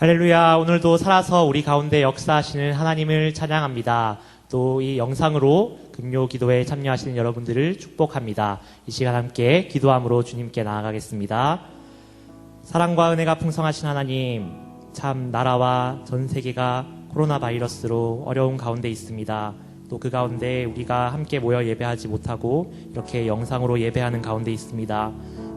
할렐루야. 오늘도 살아서 우리 가운데 역사하시는 하나님을 찬양합니다. 또 이 영상으로 금요 기도에 참여하시는 여러분들을 축복합니다. 이 시간 함께 기도함으로 주님께 나아가겠습니다. 사랑과 은혜가 풍성하신 하나님, 참 나라와 전 세계가 코로나 바이러스로 어려운 가운데 있습니다. 또 그 가운데 우리가 함께 모여 예배하지 못하고 이렇게 영상으로 예배하는 가운데 있습니다.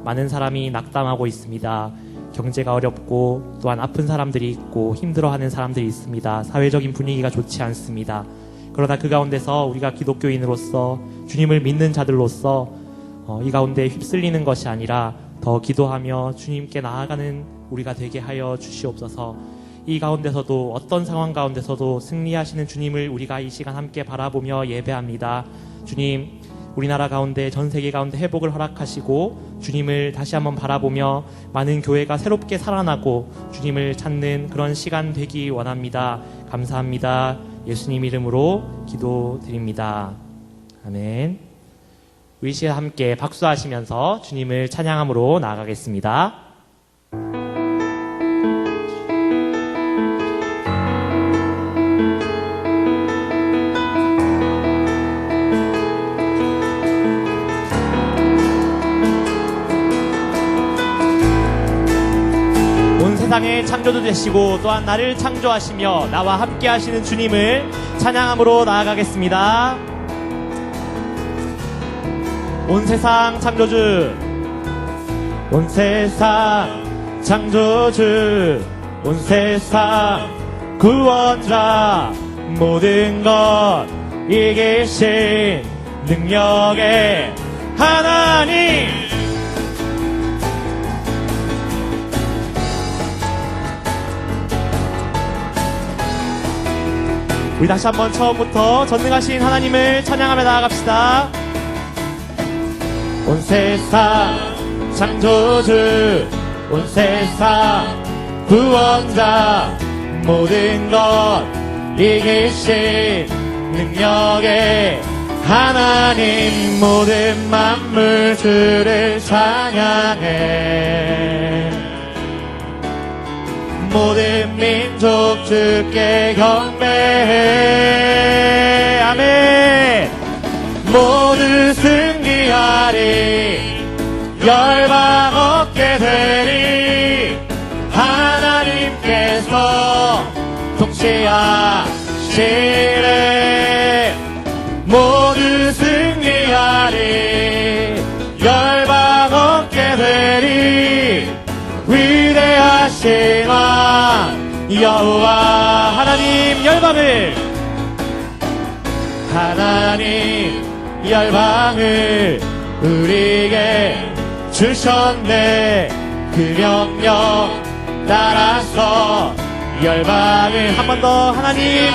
많은 사람이 낙담하고 있습니다. 경제가 어렵고 또한 아픈 사람들이 있고 힘들어하는 사람들이 있습니다. 사회적인 분위기가 좋지 않습니다. 그러나 그 가운데서 우리가 기독교인으로서 주님을 믿는 자들로서 이 가운데 휩쓸리는 것이 아니라 더 기도하며 주님께 나아가는 우리가 되게 하여 주시옵소서. 이 가운데서도 어떤 상황 가운데서도 승리하시는 주님을 우리가 이 시간 함께 바라보며 예배합니다. 주님, 우리나라 가운데 전 세계 가운데 회복을 허락하시고 주님을 다시 한번 바라보며 많은 교회가 새롭게 살아나고 주님을 찾는 그런 시간 되기 원합니다. 감사합니다. 예수님 이름으로 기도드립니다. 아멘. 우리 시간 함께 박수하시면서 주님을 찬양함으로 나아가겠습니다. 세상의 창조주 되시고 또한 나를 창조하시며 나와 함께 하시는 주님을 찬양함으로 나아가겠습니다. 온 세상 창조주, 온 세상 창조주, 온 세상 구원자, 모든 것 이기신 능력의 하나님, 우리 다시 한번 처음부터 전능하신 하나님을 찬양하며 나아갑시다. 온 세상 창조주, 온 세상 구원자, 모든 것 이기신 능력의 하나님, 모든 만물 주를 찬양해. 모든 민족 주께 경배해. 아멘. 모두 승리하리, 열방 얻게 되리. 하나님께서 통치하시네. 모두 승리하리, 열방 얻게 되리. 위대하신 왕 여호와 하나님, 열방을 우리에게 주셨네. 그 명령 따라서 열방을, 한 번 더, 하나님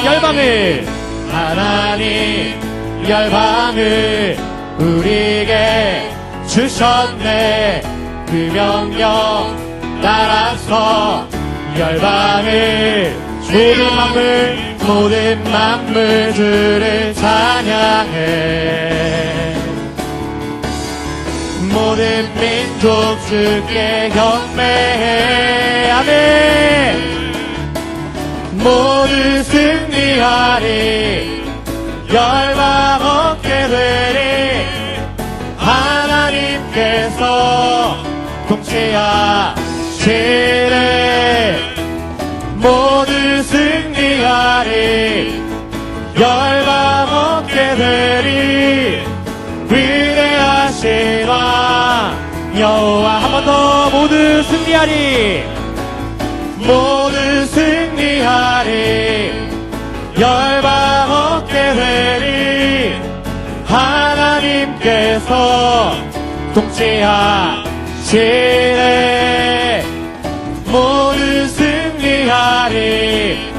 열방을 우리에게 주셨네. 그 명령 따라서 열방을, 모든 만물 주를 찬양해. 모든 민족 주께 경배해. 아멘. 모두 승리하리, 열방 얻게 되리. 하나님께서 통치하시네. 모두 승리하리, 열방 얻게 되리. 위대하신 왕 여호와, 한 번 더, 모두 승리하리, 열방 얻게 되리. 하나님께서 통치하시네. 모두 승리하리,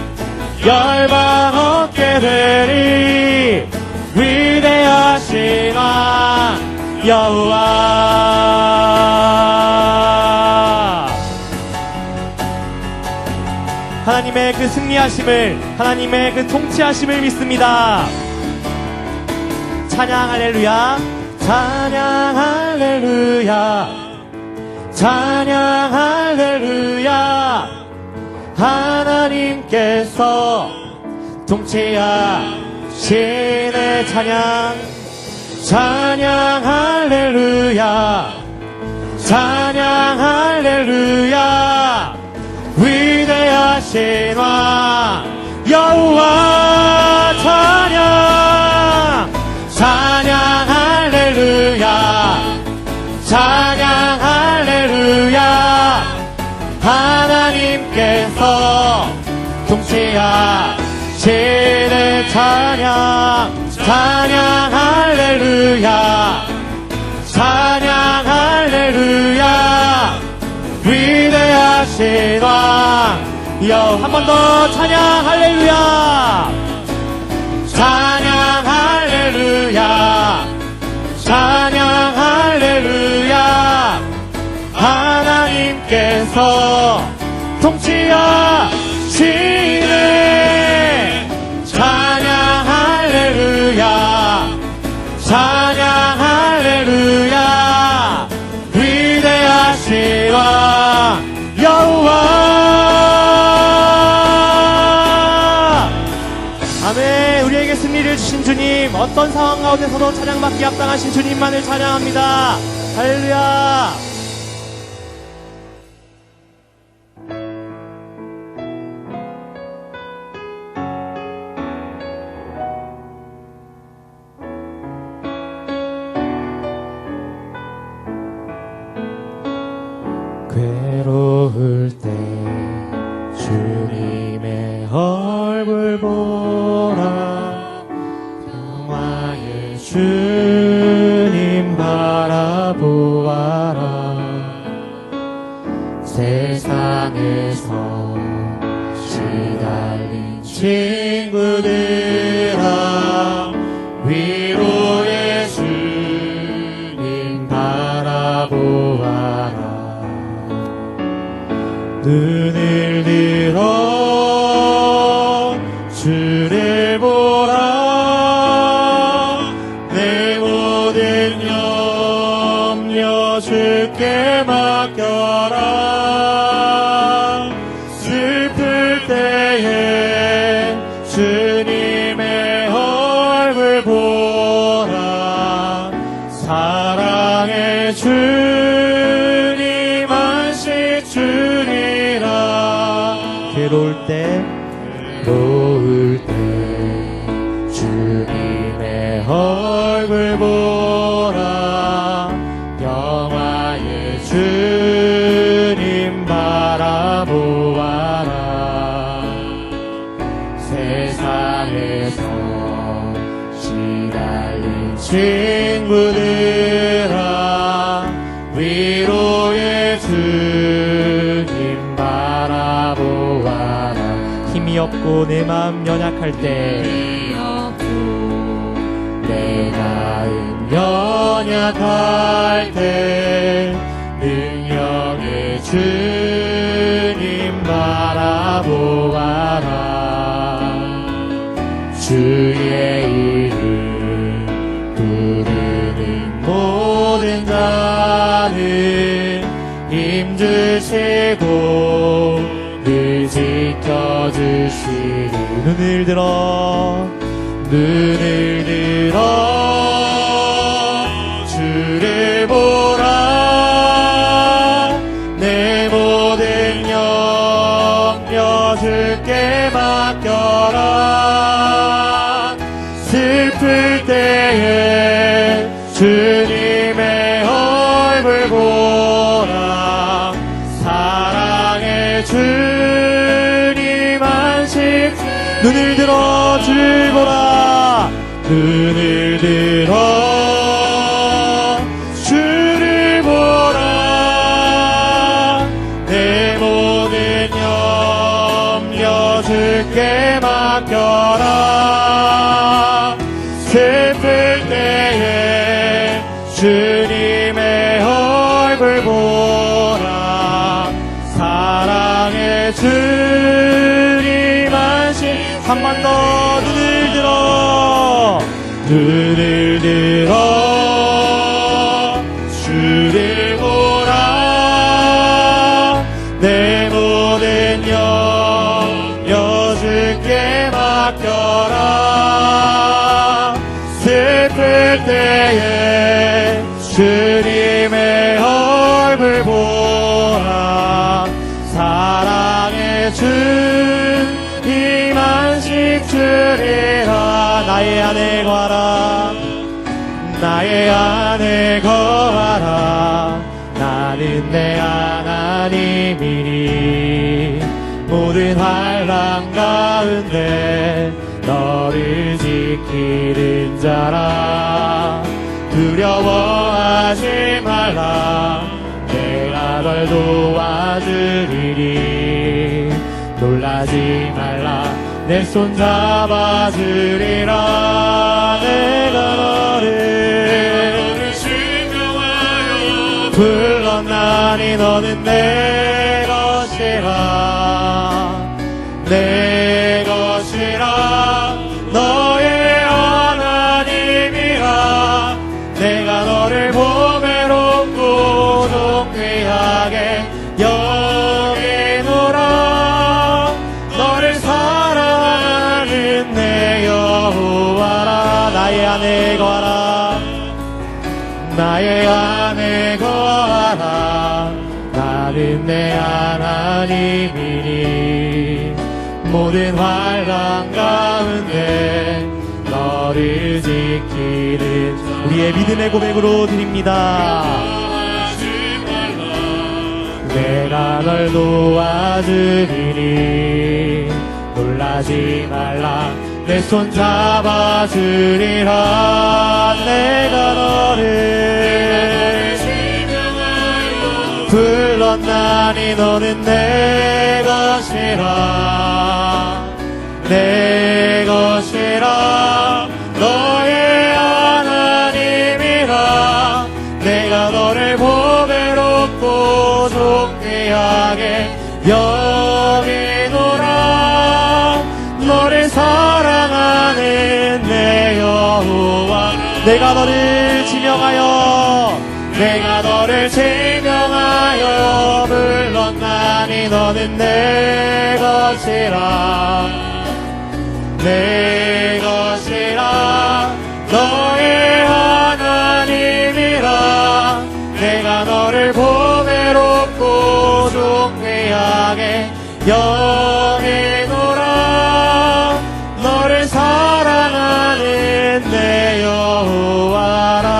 열방 얻게 되리. 위대하신 왕 여호와. 하나님의 그 승리하심을, 하나님의 그 통치하심을 믿습니다. 찬양 할렐루야, 찬양 할렐루야, 찬양 할렐루야. 하나님께서 통치하시네. 찬양 찬양 할렐루야 찬양 할렐루야 위대하신 왕 여호와 찬양 찬양 할렐루야 찬양 할렐루야 하나님께서 통치하시네. 찬양 찬양 할렐루야 찬양 할렐루야 위대하신 왕 한 번 더 찬양 할렐루야 찬양 할렐루야 찬양 할렐루야 하나님께서 통치하시네. 찬양 할렐루야 찬양 할렐루야 위대하신 왕 여호와. 아멘. 우리에게 승리를 주신 주님, 어떤 상황 가운데서도 찬양받기 합당하신 주님만을 찬양합니다. 할렐루야. 괴로울 때 주님의 얼굴 보라 평화의 주님 바라보아라. 세상에서 시달린 친구들아 위로의 주님 바라보아라. 눈을 들어 주를 보라. 내 모든 염려 주께 맡겨라. 슬플 때에 주님의 얼굴 보라. 사랑의 주님 안식 주리라. 괴로울 때 주님의 얼굴 보라. 영화의 주님 바라보아라. 세상에서 시달린 친구들아 위로의 주님 바라보아라. 힘이 없고 내 마음 연약할 때 내 마음 연약할 때 능력의 주님 바라보아라. 주의 이름 부르는 모든 자는 힘주시고 늘 지켜주시리. 눈을 들어 주를 보라. 내 모든 염려 주께 맡겨라. 슬플 때에 주님의 얼굴 보라. 사랑의 주님 안식. 눈을 들어 주를 보라. 눈을 들어 주를 보라. 내 모든 염려 주께 맡겨라. 슬플 때에 주님의 얼굴 보라. 사랑의 주님 안식. 한 번 더 눈을 들어 주를 보라. 내 모든 안에 거하라. 나는 내 하나님이니 모든 환난 가운데 너를 지키는 자라. 두려워하지 말라. 내가 널 도와주리니 놀라지 말라. 내 손 잡아주리라. 내가 너를 증명하여 불렀나니 너는 내 것이라. 내 것이라. 너의 하나님이라. 내가 너를 보배롭고 존귀하게 여기노라. 너를 사랑하는 내 여호와라. 나의 안에 거하라. 나의 안에 거하라. 나는 내 하나님이니 모든 환난 가운데 너를 지키는 우리의 믿음의 고백으로 드립니다. 내가 널 도와주리니 놀라지 말라. 내 손 잡아주리라. 내가 너를 불렀나니 너는 내 것이라. 내 것이라. 너의 하나님이라. 내가 너를 보배롭고 존귀하게 여기노라. 너를 사랑하는 내 여호와. 내가 너를 지명하여 내가 너를 지명하여 불렀나니 너는 내 것이라. 내 것이라. 너의 하나님이라. 내가 너를 보배롭고 존귀하게 여기노라. 너를 사랑하는 내 여호와라.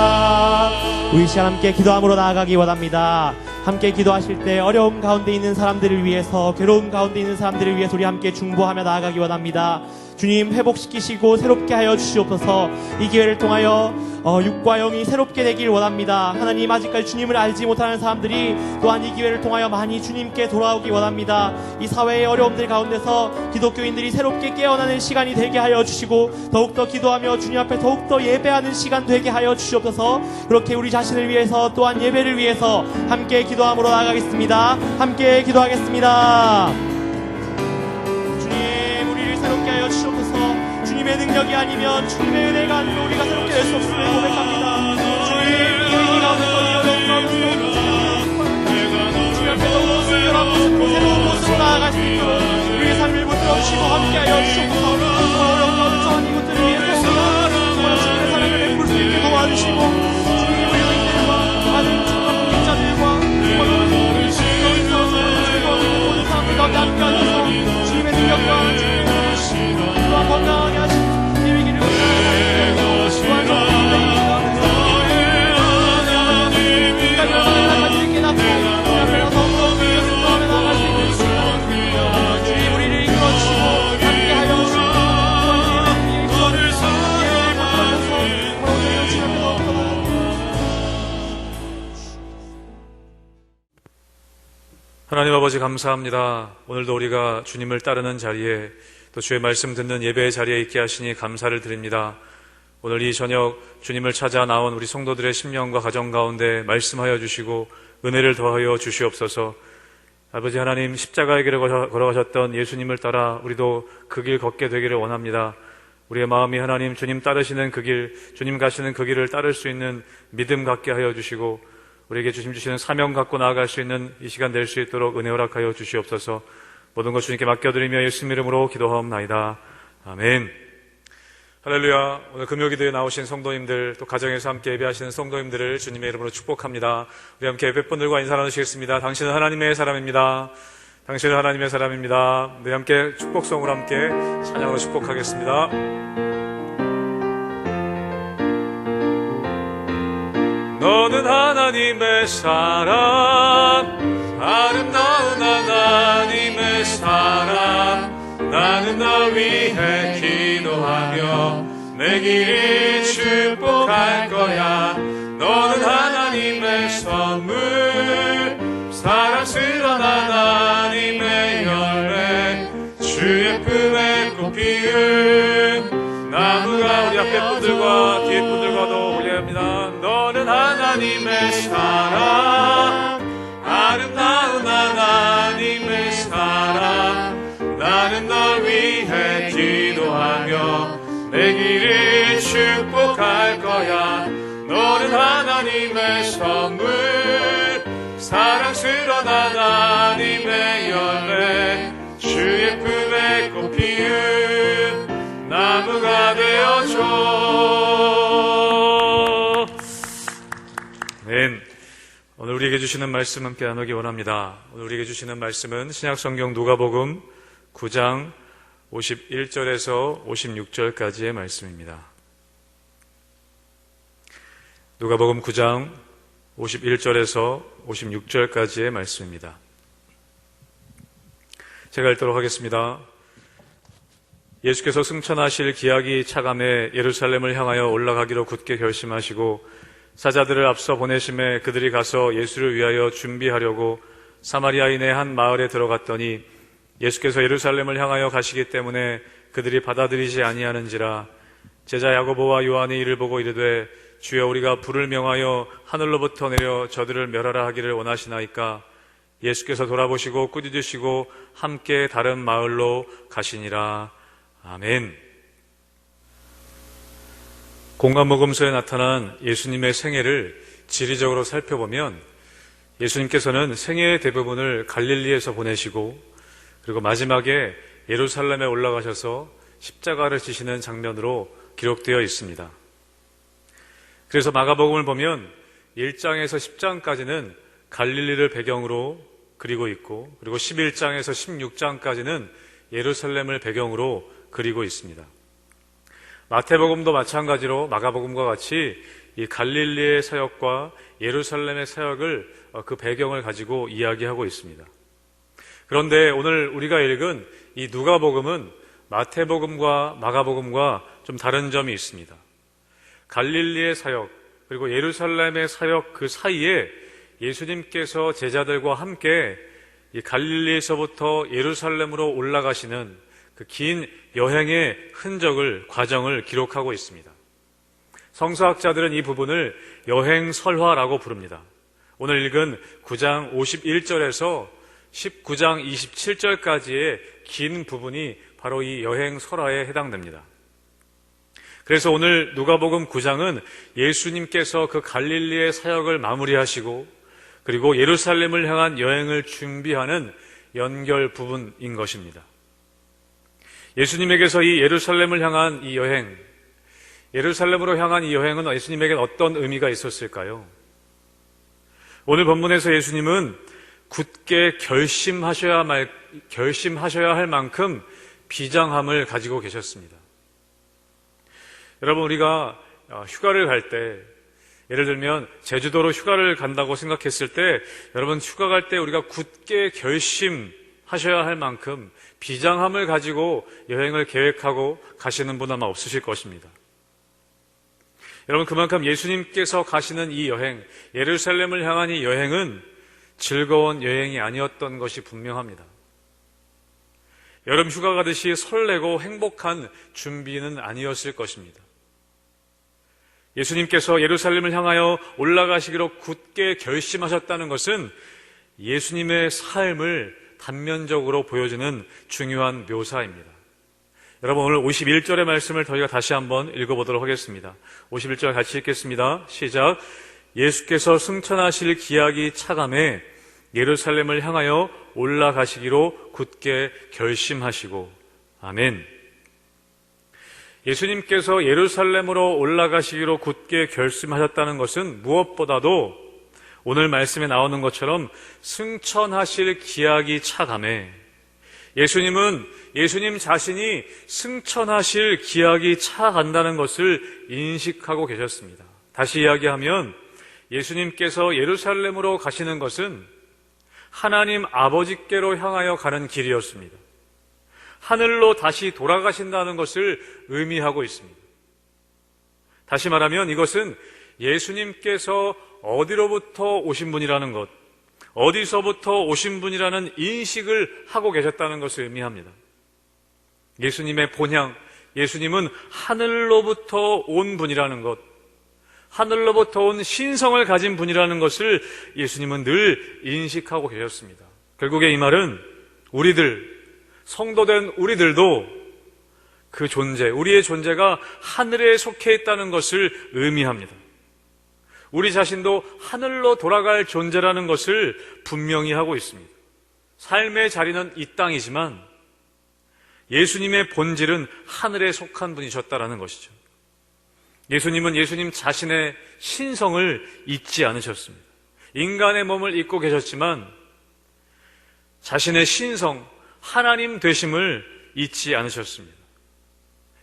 우리 시간 함께 기도함으로 나아가기 원합니다. 함께 기도하실 때 어려움 가운데 있는 사람들을 위해서, 괴로움 가운데 있는 사람들을 위해서 우리 함께 중보하며 나아가기 원합니다. 주님, 회복시키시고 새롭게 하여 주시옵소서. 이 기회를 통하여 육과 영이 새롭게 되길 원합니다. 하나님, 아직까지 주님을 알지 못하는 사람들이 또한 이 기회를 통하여 많이 주님께 돌아오기 원합니다. 이 사회의 어려움들 가운데서 기독교인들이 새롭게 깨어나는 시간이 되게 하여 주시고 더욱더 기도하며 주님 앞에 더욱더 예배하는 시간 되게 하여 주시옵소서. 그렇게 우리 자신을 위해서 또한 예배를 위해서 함께 기도함으로 나아가겠습니다. 함께 기도하겠습니다. 새롭게 하여 주시옵소서. 주님의 능력이 아니면, 주님의 은혜가 아니면 우리가 새롭게 될 수 없음을 고백합니다. 주님, 이 위기 가운데서, 이 어려움 가운데서 주님 앞에 너무 순결하고 싶고 새로운 모습으로 나아갈 수 있도록 우리의 삶을 붙들어주시고 함께 하여 주시옵소서. 어려운 가운데 처한 이곳들을 위해서 우리가 정말 주님의 사랑을 베풀 수 있게 도와주시고, 주님의 의인들과 많은 주님과 공직자들과 모든 사람들 가운데 함께 하셔서 주님의 능력과 또한 건강하게 하시고 이 위기를 주님 우리를 이끌어주시고 함께하여 주시고 하나님 아버지, 감사합니다. 오늘도 우리가 주님을 따르는 자리에, 또 주의 말씀 듣는 예배의 자리에 있게 하시니 감사를 드립니다. 오늘 이 저녁 주님을 찾아 나온 우리 성도들의 심령과 가정 가운데 말씀하여 주시고 은혜를 더하여 주시옵소서. 아버지 하나님, 십자가의 길을 걸어가셨던 예수님을 따라 우리도 그 길 걷게 되기를 원합니다. 우리의 마음이 하나님, 주님 따르시는 그 길, 주님 가시는 그 길을 따를 수 있는 믿음 갖게 하여 주시고, 우리에게 주님 주시는 사명 갖고 나아갈 수 있는 이 시간 될 수 있도록 은혜 허락하여 주시옵소서. 모든 것 주님께 맡겨드리며 예수님 이름으로 기도하옵나이다. 아멘. 할렐루야. 오늘 금요기도에 나오신 성도님들, 또 가정에서 함께 예배하시는 성도님들을 주님의 이름으로 축복합니다. 우리 함께 예배분들과 인사 나누시겠습니다. 당신은 하나님의 사람입니다. 당신은 하나님의 사람입니다. 우리 함께 축복성으로 함께 찬양으로 축복하겠습니다. 너는 하나님의 사람, 아름다운 하나님의 사람. 나는 너 위해 기도하며 내 길을 축복할 거야. 너는 하나님의 선물, 사랑스러운 하나님의 열매, 주의 품에 꽃 피운 나무가. 우리 앞에 분들과 뒤에 분들과도 올려야 합니다. 너는 하나님의 사랑, 아름다운 하나님의 사랑. 나는 널 위해 기도하며 내 길을 축복할 거야. 너는 하나님의 선물, 사랑스러운 하나님의 열매, 주의 품에 꽃 피운 나무가 되어줘. 아멘. 오늘 우리에게 주시는 말씀 함께 나누기 원합니다. 오늘 우리에게 주시는 말씀은 신약성경 누가복음 9장 51절에서 56절까지의 말씀입니다. 누가복음 9장 51절에서 56절까지의 말씀입니다. 제가 읽도록 하겠습니다. 예수께서 승천하실 기약이 차감해 예루살렘을 향하여 올라가기로 굳게 결심하시고 사자들을 앞서 보내심에 그들이 가서 예수를 위하여 준비하려고 사마리아인의 한 마을에 들어갔더니 예수께서 예루살렘을 향하여 가시기 때문에 그들이 받아들이지 아니하는지라. 제자 야고보와 요한이 이를 보고 이르되 주여 우리가 불을 명하여 하늘로부터 내려 저들을 멸하라 하기를 원하시나이까. 예수께서 돌아보시고 꾸짖으시고 함께 다른 마을로 가시니라. 아멘. 공관복음서에 나타난 예수님의 생애를 지리적으로 살펴보면 예수님께서는 생애의 대부분을 갈릴리에서 보내시고 그리고 마지막에 예루살렘에 올라가셔서 십자가를 지시는 장면으로 기록되어 있습니다. 그래서 마가복음을 보면 1장에서 10장까지는 갈릴리를 배경으로 그리고 있고 그리고 11장에서 16장까지는 예루살렘을 배경으로 그리고 있습니다. 마태복음도 마찬가지로 마가복음과 같이 이 갈릴리의 사역과 예루살렘의 사역을 그 배경을 가지고 이야기하고 있습니다. 그런데 오늘 우리가 읽은 이 누가복음은 마태복음과 마가복음과 좀 다른 점이 있습니다. 갈릴리의 사역 그리고 예루살렘의 사역 그 사이에 예수님께서 제자들과 함께 이 갈릴리에서부터 예루살렘으로 올라가시는 그 긴 여행의 흔적을, 과정을 기록하고 있습니다. 성서학자들은 이 부분을 여행설화라고 부릅니다. 오늘 읽은 9장 51절에서 19장 27절까지의 긴 부분이 바로 이 여행설화에 해당됩니다. 그래서 오늘 누가복음 9장은 예수님께서 그 갈릴리의 사역을 마무리하시고 그리고 예루살렘을 향한 여행을 준비하는 연결 부분인 것입니다. 예수님에게서 이 예루살렘을 향한 이 여행, 예루살렘으로 향한 이 여행은 예수님에게 어떤 의미가 있었을까요? 오늘 본문에서 예수님은 굳게 결심하셔야 할 만큼 비장함을 가지고 계셨습니다. 여러분, 우리가 휴가를 갈 때, 예를 들면 제주도로 휴가를 간다고 생각했을 때, 여러분 휴가 갈 때 우리가 굳게 결심하셔야 할 만큼 비장함을 가지고 여행을 계획하고 가시는 분 아마 없으실 것입니다. 여러분, 그만큼 예수님께서 가시는 이 여행, 예루살렘을 향한 이 여행은 즐거운 여행이 아니었던 것이 분명합니다. 여름 휴가 가듯이 설레고 행복한 준비는 아니었을 것입니다. 예수님께서 예루살렘을 향하여 올라가시기로 굳게 결심하셨다는 것은 예수님의 삶을 단면적으로 보여주는 중요한 묘사입니다. 여러분, 오늘 51절의 말씀을 저희가 다시 한번 읽어보도록 하겠습니다. 51절 같이 읽겠습니다. 시작. 예수께서 승천하실 기약이 차감해 예루살렘을 향하여 올라가시기로 굳게 결심하시고. 아멘. 예수님께서 예루살렘으로 올라가시기로 굳게 결심하셨다는 것은 무엇보다도 오늘 말씀에 나오는 것처럼 승천하실 기약이 차감해 예수님은 예수님 자신이 승천하실 기약이 차간다는 것을 인식하고 계셨습니다. 다시 이야기하면 예수님께서 예루살렘으로 가시는 것은 하나님 아버지께로 향하여 가는 길이었습니다. 하늘로 다시 돌아가신다는 것을 의미하고 있습니다. 다시 말하면 이것은 예수님께서 어디로부터 오신 분이라는 것, 어디서부터 오신 분이라는 인식을 하고 계셨다는 것을 의미합니다. 예수님의 본향, 예수님은 하늘로부터 온 분이라는 것, 하늘로부터 온 신성을 가진 분이라는 것을 예수님은 늘 인식하고 계셨습니다. 결국에 이 말은 우리들, 성도된 우리들도 그 존재, 우리의 존재가 하늘에 속해 있다는 것을 의미합니다. 우리 자신도 하늘로 돌아갈 존재라는 것을 분명히 하고 있습니다. 삶의 자리는 이 땅이지만 예수님의 본질은 하늘에 속한 분이셨다라는 것이죠. 예수님은 예수님 자신의 신성을 잊지 않으셨습니다. 인간의 몸을 입고 계셨지만 자신의 신성, 하나님 되심을 잊지 않으셨습니다.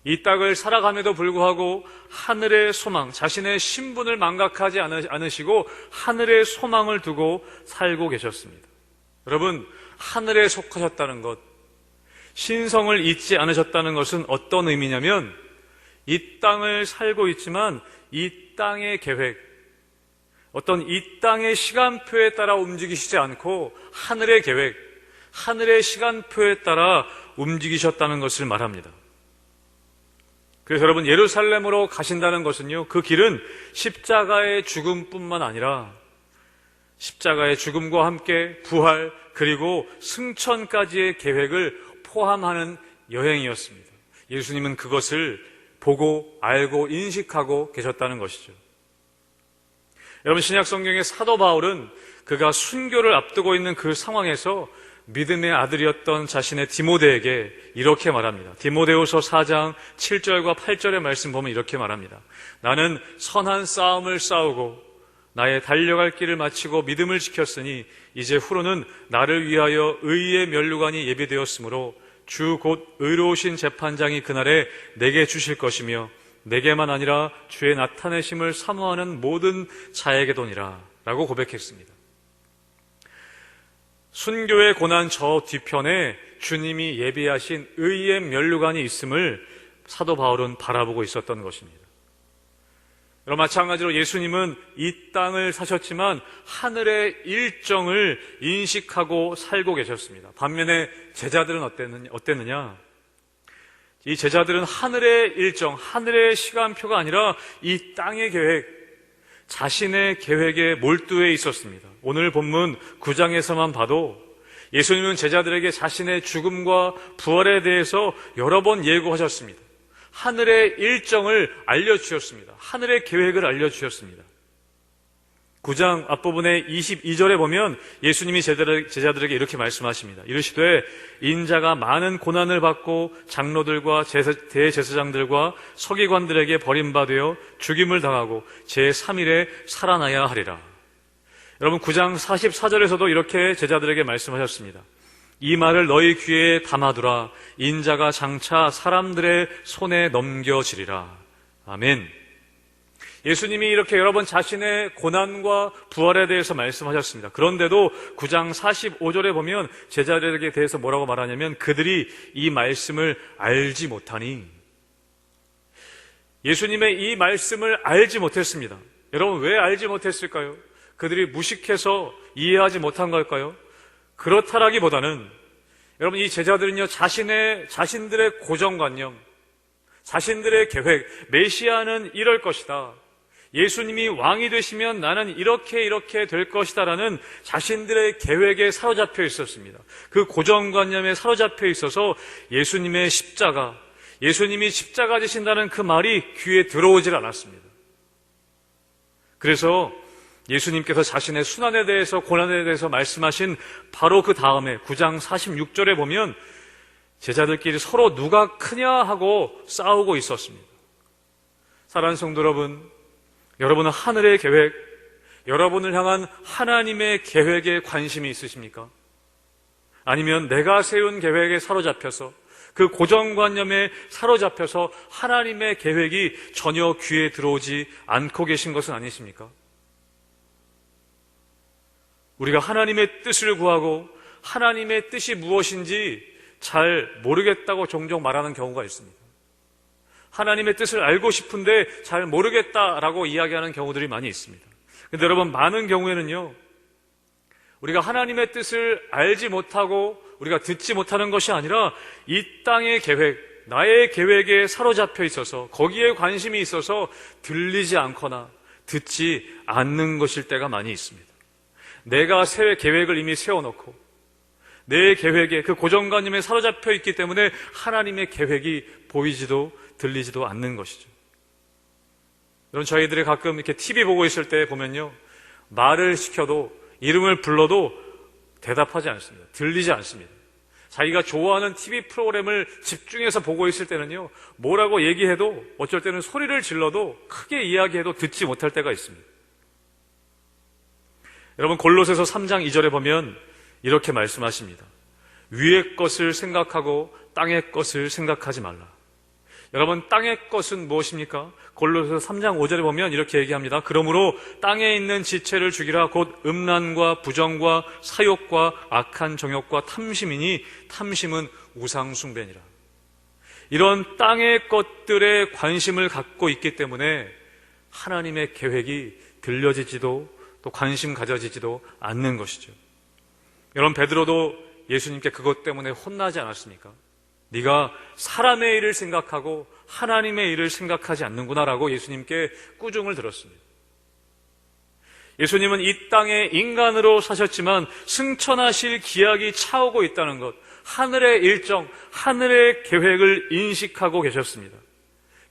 이 땅을 살아감에도 불구하고 하늘의 소망, 자신의 신분을 망각하지 않으시고 하늘의 소망을 두고 살고 계셨습니다. 여러분, 하늘에 속하셨다는 것, 신성을 잊지 않으셨다는 것은 어떤 의미냐면 이 땅을 살고 있지만 이 땅의 계획, 어떤 이 땅의 시간표에 따라 움직이시지 않고 하늘의 계획, 하늘의 시간표에 따라 움직이셨다는 것을 말합니다. 그래서 여러분, 예루살렘으로 가신다는 것은요, 그 길은 십자가의 죽음뿐만 아니라 십자가의 죽음과 함께 부활 그리고 승천까지의 계획을 포함하는 여행이었습니다. 예수님은 그것을 보고 알고 인식하고 계셨다는 것이죠. 여러분, 신약 성경의 사도 바울은 그가 순교를 앞두고 있는 그 상황에서 믿음의 아들이었던 자신의 디모데에게 이렇게 말합니다. 디모데후서 4장 7절과 8절의 말씀 보면 이렇게 말합니다. 나는 선한 싸움을 싸우고 나의 달려갈 길을 마치고 믿음을 지켰으니 이제 후로는 나를 위하여 의의 면류관이 예비되었으므로 주 곧 의로우신 재판장이 그날에 내게 주실 것이며 내게만 아니라 주의 나타내심을 사모하는 모든 자에게도니라 라고 고백했습니다. 순교의 고난 저 뒤편에 주님이 예비하신 의의 면류관이 있음을 사도 바울은 바라보고 있었던 것입니다. 여러분, 마찬가지로 예수님은 이 땅을 사셨지만 하늘의 일정을 인식하고 살고 계셨습니다. 반면에 제자들은 어땠느냐? 이 제자들은 하늘의 일정, 하늘의 시간표가 아니라 이 땅의 계획, 자신의 계획에 몰두해 있었습니다. 오늘 본문 9장에서만 봐도 예수님은 제자들에게 자신의 죽음과 부활에 대해서 여러 번 예고하셨습니다. 하늘의 일정을 알려주셨습니다. 하늘의 계획을 알려주셨습니다. 9장 앞부분의 22절에 보면 예수님이 제자들에게 이렇게 말씀하십니다. 이르시되 인자가 많은 고난을 받고 장로들과 대제사장들과 서기관들에게 버림받아 죽임을 당하고 제3일에 살아나야 하리라. 여러분, 9장 44절에서도 이렇게 제자들에게 말씀하셨습니다. 이 말을 너희 귀에 담아두라. 인자가 장차 사람들의 손에 넘겨지리라. 아멘. 예수님이 이렇게 여러 번 자신의 고난과 부활에 대해서 말씀하셨습니다. 그런데도 9장 45절에 보면 제자들에게 대해서 뭐라고 말하냐면 그들이 이 말씀을 알지 못하니, 예수님의 이 말씀을 알지 못했습니다. 여러분, 왜 알지 못했을까요? 그들이 무식해서 이해하지 못한 걸까요? 그렇다라기보다는 여러분, 이 제자들은요, 자신들의 고정관념, 자신들의 계획, 메시아는 이럴 것이다, 예수님이 왕이 되시면 나는 이렇게 될 것이다 라는 자신들의 계획에 사로잡혀 있었습니다. 그 고정관념에 사로잡혀 있어서 예수님의 십자가, 예수님이 십자가 지신다는 그 말이 귀에 들어오질 않았습니다. 그래서 예수님께서 자신의 순환에 대해서, 고난에 대해서 말씀하신 바로 그 다음에 9장 46절에 보면 제자들끼리 서로 누가 크냐 하고 싸우고 있었습니다. 사랑하는 성도 여러분, 여러분은 하늘의 계획, 여러분을 향한 하나님의 계획에 관심이 있으십니까? 아니면 내가 세운 계획에 사로잡혀서, 그 고정관념에 사로잡혀서 하나님의 계획이 전혀 귀에 들어오지 않고 계신 것은 아니십니까? 우리가 하나님의 뜻을 구하고 하나님의 뜻이 무엇인지 잘 모르겠다고 종종 말하는 경우가 있습니다. 하나님의 뜻을 알고 싶은데 잘 모르겠다라고 이야기하는 경우들이 많이 있습니다. 근데 여러분, 많은 경우에는요, 우리가 하나님의 뜻을 알지 못하고 우리가 듣지 못하는 것이 아니라 이 땅의 계획, 나의 계획에 사로잡혀 있어서 거기에 관심이 있어서 들리지 않거나 듣지 않는 것일 때가 많이 있습니다. 내가 새 계획을 이미 세워놓고 내 계획에 그 고정관념에 사로잡혀 있기 때문에 하나님의 계획이 보이지도 들리지도 않는 것이죠. 여러분, 저희들이 가끔 이렇게 TV 보고 있을 때 보면요, 말을 시켜도 이름을 불러도 대답하지 않습니다. 들리지 않습니다. 자기가 좋아하는 TV 프로그램을 집중해서 보고 있을 때는요, 뭐라고 얘기해도 어쩔 때는 소리를 질러도 크게 이야기해도 듣지 못할 때가 있습니다. 여러분, 골로새서 3장 2절에 보면 이렇게 말씀하십니다. 위의 것을 생각하고 땅의 것을 생각하지 말라. 여러분, 땅의 것은 무엇입니까? 골로새서 3장 5절에 보면 이렇게 얘기합니다. 그러므로 땅에 있는 지체를 죽이라. 곧 음란과 부정과 사욕과 악한 정욕과 탐심이니 탐심은 우상 숭배니라. 이런 땅의 것들에 관심을 갖고 있기 때문에 하나님의 계획이 들려지지도 또 관심 가져지지도 않는 것이죠. 여러분, 베드로도 예수님께 그것 때문에 혼나지 않았습니까? 네가 사람의 일을 생각하고 하나님의 일을 생각하지 않는구나라고 예수님께 꾸중을 들었습니다. 예수님은 이 땅에 인간으로 사셨지만 승천하실 기약이 차오고 있다는 것, 하늘의 일정, 하늘의 계획을 인식하고 계셨습니다.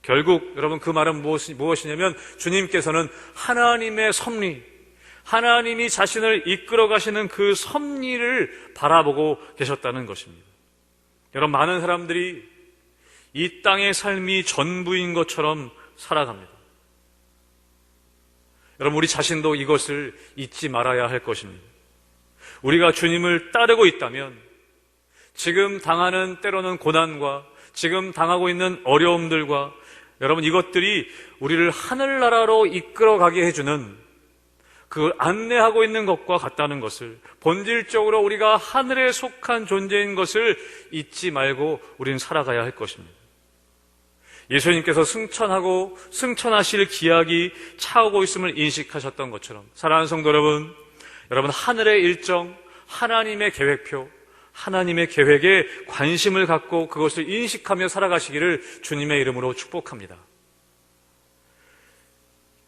결국 여러분, 그 말은 무엇이냐면 주님께서는 하나님의 섭리, 하나님이 자신을 이끌어 가시는 그 섭리를 바라보고 계셨다는 것입니다. 여러분, 많은 사람들이 이 땅의 삶이 전부인 것처럼 살아갑니다. 여러분, 우리 자신도 이것을 잊지 말아야 할 것입니다. 우리가 주님을 따르고 있다면 지금 당하는 때로는 고난과 지금 당하고 있는 어려움들과 여러분, 이것들이 우리를 하늘나라로 이끌어가게 해주는 그 안내하고 있는 것과 같다는 것을, 본질적으로 우리가 하늘에 속한 존재인 것을 잊지 말고 우리는 살아가야 할 것입니다. 예수님께서 승천하고 승천하실 기약이 차오고 있음을 인식하셨던 것처럼 사랑하는 성도 여러분, 하늘의 일정, 하나님의 계획표, 하나님의 계획에 관심을 갖고 그것을 인식하며 살아가시기를 주님의 이름으로 축복합니다.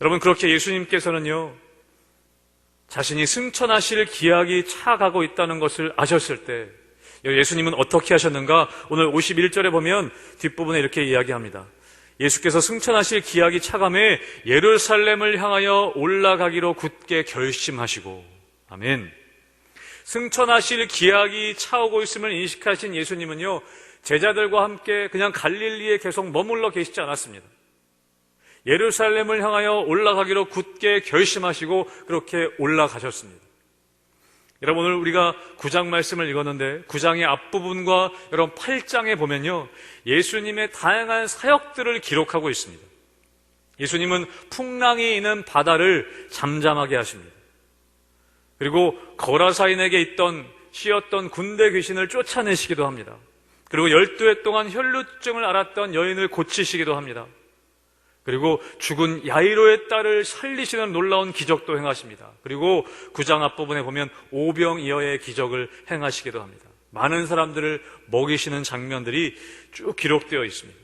여러분, 그렇게 예수님께서는요, 자신이 승천하실 기약이 차가고 있다는 것을 아셨을 때 예수님은 어떻게 하셨는가? 오늘 51절에 보면 뒷부분에 이렇게 이야기합니다. 예수께서 승천하실 기약이 차감해 예루살렘을 향하여 올라가기로 굳게 결심하시고, 아멘. 승천하실 기약이 차오고 있음을 인식하신 예수님은요, 제자들과 함께 그냥 갈릴리에 계속 머물러 계시지 않았습니다. 예루살렘을 향하여 올라가기로 굳게 결심하시고 그렇게 올라가셨습니다. 여러분, 오늘 우리가 9장 말씀을 읽었는데 9장의 앞부분과 여러분 8장에 보면요, 예수님의 다양한 사역들을 기록하고 있습니다. 예수님은 풍랑이 있는 바다를 잠잠하게 하십니다. 그리고 거라사인에게 씌었던 군대 귀신을 쫓아내시기도 합니다. 그리고 12해 동안 혈루증을 앓았던 여인을 고치시기도 합니다. 그리고 죽은 야이로의 딸을 살리시는 놀라운 기적도 행하십니다. 그리고 9장 앞부분에 보면 오병이어의 기적을 행하시기도 합니다. 많은 사람들을 먹이시는 장면들이 쭉 기록되어 있습니다.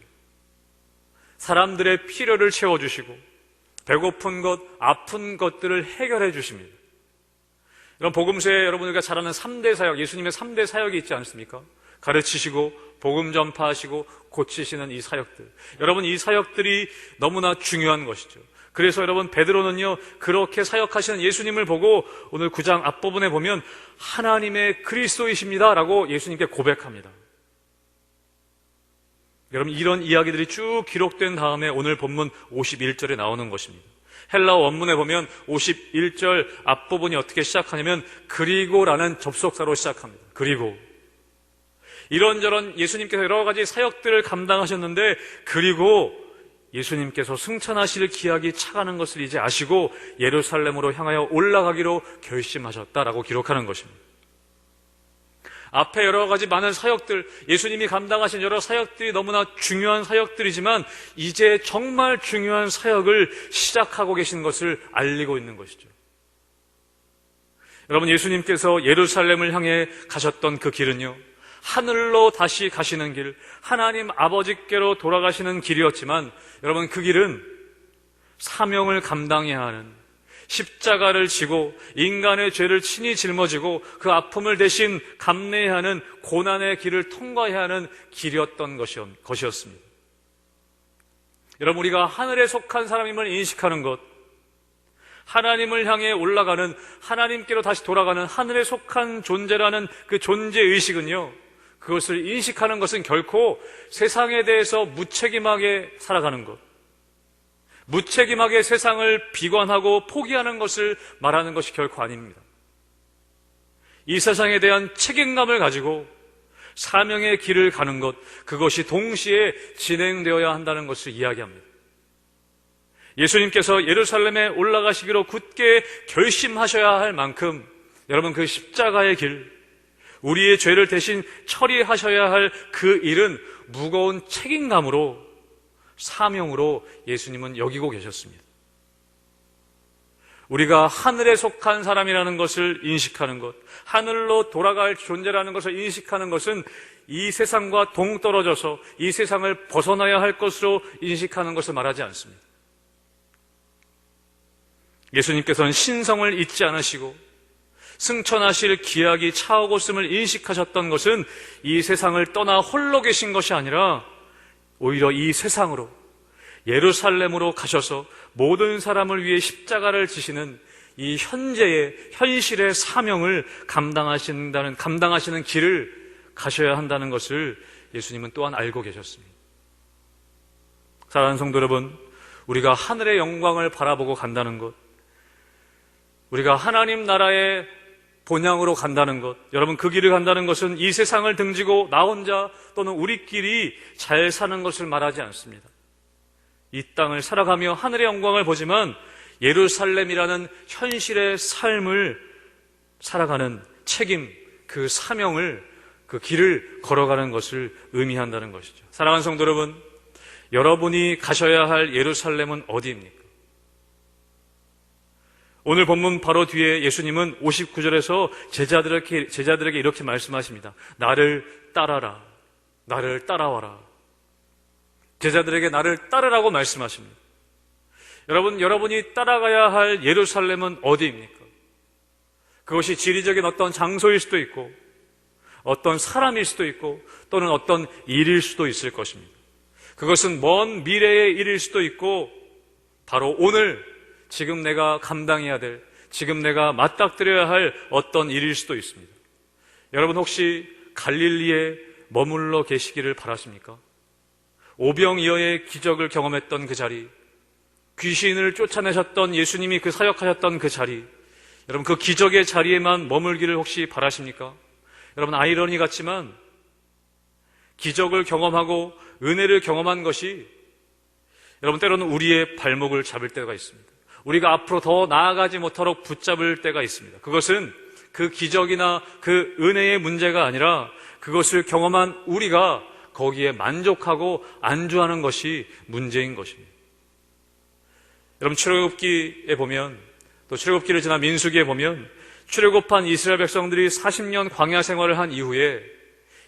사람들의 필요를 채워주시고 배고픈 것, 아픈 것들을 해결해 주십니다. 이런 복음서에 여러분들과 잘 아는 3대 사역, 예수님의 3대 사역이 있지 않습니까? 가르치시고 복음 전파하시고 고치시는 이 사역들, 여러분, 이 사역들이 너무나 중요한 것이죠. 그래서 여러분, 베드로는요, 그렇게 사역하시는 예수님을 보고 오늘 9장 앞부분에 보면 하나님의 그리스도이십니다 라고 예수님께 고백합니다. 여러분, 이런 이야기들이 쭉 기록된 다음에 오늘 본문 51절에 나오는 것입니다. 헬라어 원문에 보면 51절 앞부분이 어떻게 시작하냐면 그리고라는 접속사로 시작합니다. 그리고 이런저런 예수님께서 여러 가지 사역들을 감당하셨는데, 그리고 예수님께서 승천하실 기약이 차가는 것을 이제 아시고 예루살렘으로 향하여 올라가기로 결심하셨다라고 기록하는 것입니다. 앞에 여러 가지 많은 사역들, 예수님이 감당하신 여러 사역들이 너무나 중요한 사역들이지만 이제 정말 중요한 사역을 시작하고 계신 것을 알리고 있는 것이죠. 여러분, 예수님께서 예루살렘을 향해 가셨던 그 길은요, 하늘로 다시 가시는 길, 하나님 아버지께로 돌아가시는 길이었지만 여러분, 그 길은 사명을 감당해야 하는, 십자가를 지고 인간의 죄를 친히 짊어지고 그 아픔을 대신 감내해야 하는 고난의 길을 통과해야 하는 길이었던 것이었습니다. 여러분, 우리가 하늘에 속한 사람임을 인식하는 것, 하나님을 향해 올라가는, 하나님께로 다시 돌아가는 하늘에 속한 존재라는 그 존재의식은요, 그것을 인식하는 것은 결코 세상에 대해서 무책임하게 살아가는 것, 무책임하게 세상을 비관하고 포기하는 것을 말하는 것이 결코 아닙니다. 이 세상에 대한 책임감을 가지고 사명의 길을 가는 것, 그것이 동시에 진행되어야 한다는 것을 이야기합니다. 예수님께서 예루살렘에 올라가시기로 굳게 결심하셔야 할 만큼 여러분, 그 십자가의 길, 우리의 죄를 대신 처리하셔야 할 그 일은 무거운 책임감으로, 사명으로 예수님은 여기고 계셨습니다. 우리가 하늘에 속한 사람이라는 것을 인식하는 것, 하늘로 돌아갈 존재라는 것을 인식하는 것은 이 세상과 동떨어져서 이 세상을 벗어나야 할 것으로 인식하는 것을 말하지 않습니다. 예수님께서는 신성을 잊지 않으시고 승천하실 기약이 차오고 있음을 인식하셨던 것은 이 세상을 떠나 홀로 계신 것이 아니라 오히려 이 세상으로, 예루살렘으로 가셔서 모든 사람을 위해 십자가를 지시는 이 현실의 사명을 감당하시는 길을 가셔야 한다는 것을 예수님은 또한 알고 계셨습니다. 사랑하는 성도 여러분, 우리가 하늘의 영광을 바라보고 간다는 것, 우리가 하나님 나라의 본향으로 간다는 것, 여러분, 그 길을 간다는 것은 이 세상을 등지고 나 혼자 또는 우리끼리 잘 사는 것을 말하지 않습니다. 이 땅을 살아가며 하늘의 영광을 보지만 예루살렘이라는 현실의 삶을 살아가는 책임, 그 사명을, 그 길을 걸어가는 것을 의미한다는 것이죠. 사랑하는 성도 여러분, 여러분이 가셔야 할 예루살렘은 어디입니까? 오늘 본문 바로 뒤에 예수님은 59절에서 제자들에게 이렇게 말씀하십니다. 나를 따라라. 나를 따라와라. 제자들에게 나를 따르라고 말씀하십니다. 여러분, 여러분이 따라가야 할 예루살렘은 어디입니까? 그것이 지리적인 어떤 장소일 수도 있고, 어떤 사람일 수도 있고, 또는 어떤 일일 수도 있을 것입니다. 그것은 먼 미래의 일일 수도 있고, 바로 오늘, 지금 내가 감당해야 될, 지금 내가 맞닥뜨려야 할 어떤 일일 수도 있습니다. 여러분, 혹시 갈릴리에 머물러 계시기를 바라십니까? 오병이어의 기적을 경험했던 그 자리, 귀신을 쫓아내셨던 예수님이 그 사역하셨던 그 자리, 여러분, 그 기적의 자리에만 머물기를 혹시 바라십니까? 여러분, 아이러니 같지만 기적을 경험하고 은혜를 경험한 것이 여러분, 때로는 우리의 발목을 잡을 때가 있습니다. 우리가 앞으로 더 나아가지 못하도록 붙잡을 때가 있습니다. 그것은 그 기적이나 그 은혜의 문제가 아니라 그것을 경험한 우리가 거기에 만족하고 안주하는 것이 문제인 것입니다. 여러분, 출애굽기에 보면, 또 출애굽기를 지난 민수기에 보면 출애굽한 이스라엘 백성들이 40년 광야 생활을 한 이후에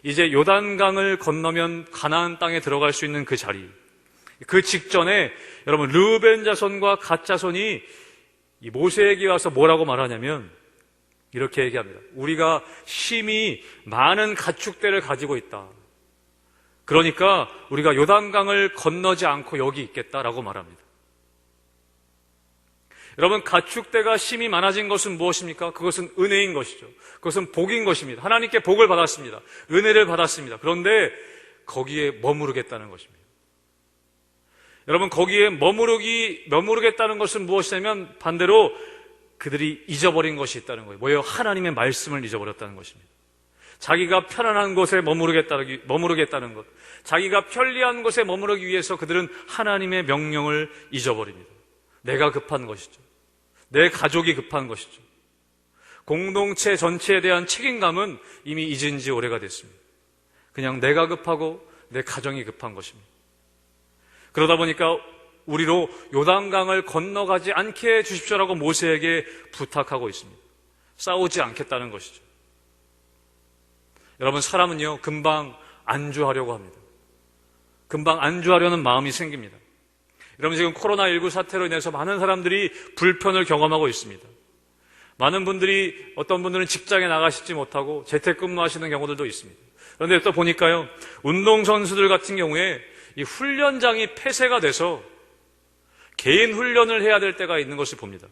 이제 요단강을 건너면 가나안 땅에 들어갈 수 있는 그 자리, 그 직전에 여러분, 르우벤 자손과 갓 자손이 이 모세에게 와서 뭐라고 말하냐면 이렇게 얘기합니다. 우리가 심히 많은 가축대를 가지고 있다. 그러니까 우리가 요단강을 건너지 않고 여기 있겠다라고 말합니다. 여러분, 가축대가 심히 많아진 것은 무엇입니까? 그것은 은혜인 것이죠. 그것은 복인 것입니다. 하나님께 복을 받았습니다. 은혜를 받았습니다. 그런데 거기에 머무르겠다는 것입니다. 여러분, 거기에 머무르겠다는 것은 무엇이냐면 반대로 그들이 잊어버린 것이 있다는 거예요. 뭐예요? 하나님의 말씀을 잊어버렸다는 것입니다. 자기가 편안한 곳에 머무르겠다는 것, 자기가 편리한 곳에 머무르기 위해서 그들은 하나님의 명령을 잊어버립니다. 내가 급한 것이죠. 내 가족이 급한 것이죠. 공동체 전체에 대한 책임감은 이미 잊은 지 오래가 됐습니다. 그냥 내가 급하고 내 가정이 급한 것입니다. 그러다 보니까 우리로 요단강을 건너가지 않게 해주십시오라고 모세에게 부탁하고 있습니다. 싸우지 않겠다는 것이죠. 여러분, 사람은요, 금방 안주하려고 합니다. 금방 안주하려는 마음이 생깁니다. 여러분, 지금 코로나19 사태로 인해서 많은 사람들이 불편을 경험하고 있습니다. 많은 분들이, 어떤 분들은 직장에 나가시지 못하고 재택근무하시는 경우들도 있습니다. 그런데 또 보니까요, 운동선수들 같은 경우에 이 훈련장이 폐쇄가 돼서 개인 훈련을 해야 될 때가 있는 것을 봅니다.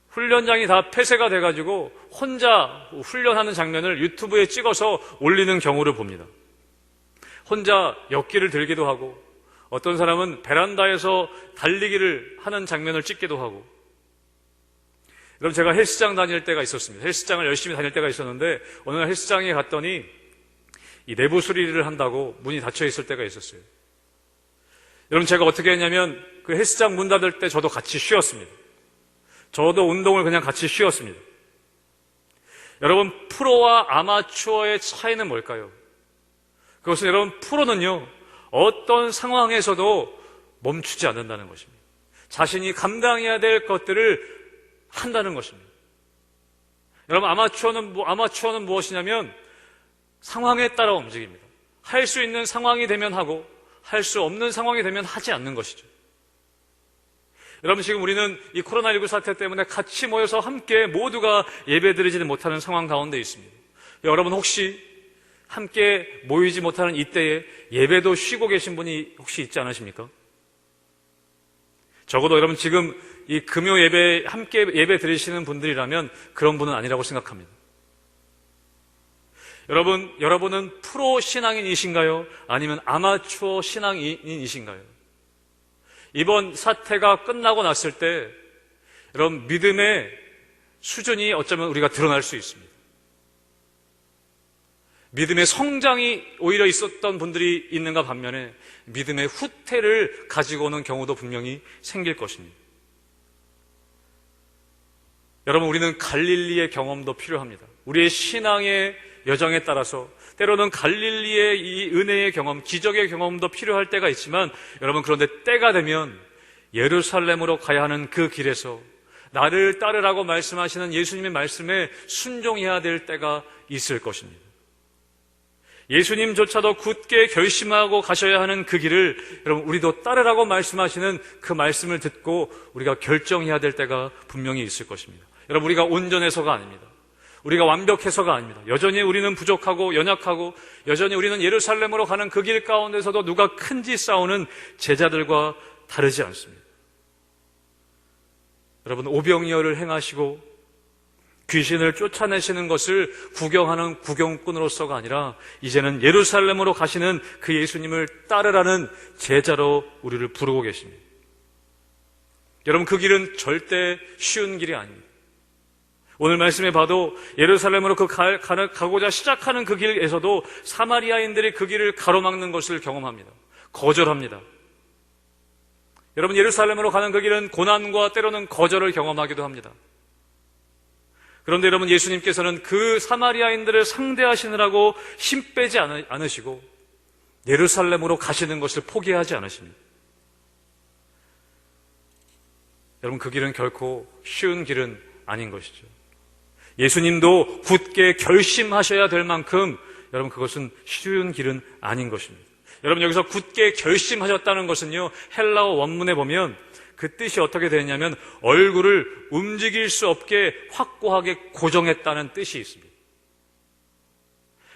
훈련장이 다 폐쇄가 돼가지고 혼자 훈련하는 장면을 유튜브에 찍어서 올리는 경우를 봅니다. 혼자 역기를 들기도 하고, 어떤 사람은 베란다에서 달리기를 하는 장면을 찍기도 하고. 여러분, 제가 헬스장 다닐 때가 있었습니다. 헬스장을 열심히 다닐 때가 있었는데, 어느 날 헬스장에 갔더니 이 내부 수리를 한다고 문이 닫혀 있을 때가 있었어요. 여러분, 제가 어떻게 했냐면 그 헬스장 문 닫을 때 저도 같이 쉬었습니다. 저도 운동을 그냥 같이 쉬었습니다. 여러분, 프로와 아마추어의 차이는 뭘까요? 그것은 여러분, 프로는요, 어떤 상황에서도 멈추지 않는다는 것입니다. 자신이 감당해야 될 것들을 한다는 것입니다. 여러분, 아마추어는 무엇이냐면 상황에 따라 움직입니다. 할 수 있는 상황이 되면 하고, 할 수 없는 상황이 되면 하지 않는 것이죠. 여러분, 지금 우리는 이 코로나19 사태 때문에 같이 모여서 함께 모두가 예배드리지는 못하는 상황 가운데 있습니다. 여러분, 혹시 함께 모이지 못하는 이때에 예배도 쉬고 계신 분이 혹시 있지 않으십니까? 적어도 여러분, 지금 이 금요 예배 함께 예배 드리시는 분들이라면 그런 분은 아니라고 생각합니다. 여러분은 프로 신앙인이신가요? 아니면 아마추어 신앙인이신가요? 이번 사태가 끝나고 났을 때 여러분, 믿음의 수준이 어쩌면 우리가 드러날 수 있습니다. 믿음의 성장이 오히려 있었던 분들이 있는가 반면에 믿음의 후퇴를 가지고 오는 경우도 분명히 생길 것입니다. 여러분, 우리는 갈릴리의 경험도 필요합니다. 우리의 신앙의 여정에 따라서 때로는 갈릴리의 이 은혜의 경험, 기적의 경험도 필요할 때가 있지만, 여러분, 그런데 때가 되면 예루살렘으로 가야 하는 그 길에서 나를 따르라고 말씀하시는 예수님의 말씀에 순종해야 될 때가 있을 것입니다. 예수님조차도 굳게 결심하고 가셔야 하는 그 길을 여러분, 우리도 따르라고 말씀하시는 그 말씀을 듣고 우리가 결정해야 될 때가 분명히 있을 것입니다. 여러분, 우리가 온전해서가 아닙니다. 우리가 완벽해서가 아닙니다. 여전히 우리는 부족하고 연약하고, 여전히 우리는 예루살렘으로 가는 그 길 가운데서도 누가 큰지 싸우는 제자들과 다르지 않습니다. 여러분, 오병이어를 행하시고 귀신을 쫓아내시는 것을 구경하는 구경꾼으로서가 아니라 이제는 예루살렘으로 가시는 그 예수님을 따르라는 제자로 우리를 부르고 계십니다. 여러분, 그 길은 절대 쉬운 길이 아닙니다. 오늘 말씀에 봐도 예루살렘으로 가고자 시작하는 그 길에서도 사마리아인들이 그 길을 가로막는 것을 경험합니다. 거절합니다. 여러분, 예루살렘으로 가는 그 길은 고난과 때로는 거절을 경험하기도 합니다. 그런데 여러분, 예수님께서는 그 사마리아인들을 상대하시느라고 힘 빼지 않으시고 예루살렘으로 가시는 것을 포기하지 않으십니다. 여러분, 그 길은 결코 쉬운 길은 아닌 것이죠. 예수님도 굳게 결심하셔야 될 만큼 여러분, 그것은 쉬운 길은 아닌 것입니다. 여러분, 여기서 굳게 결심하셨다는 것은요, 헬라어 원문에 보면 그 뜻이 어떻게 되냐면 얼굴을 움직일 수 없게 확고하게 고정했다는 뜻이 있습니다.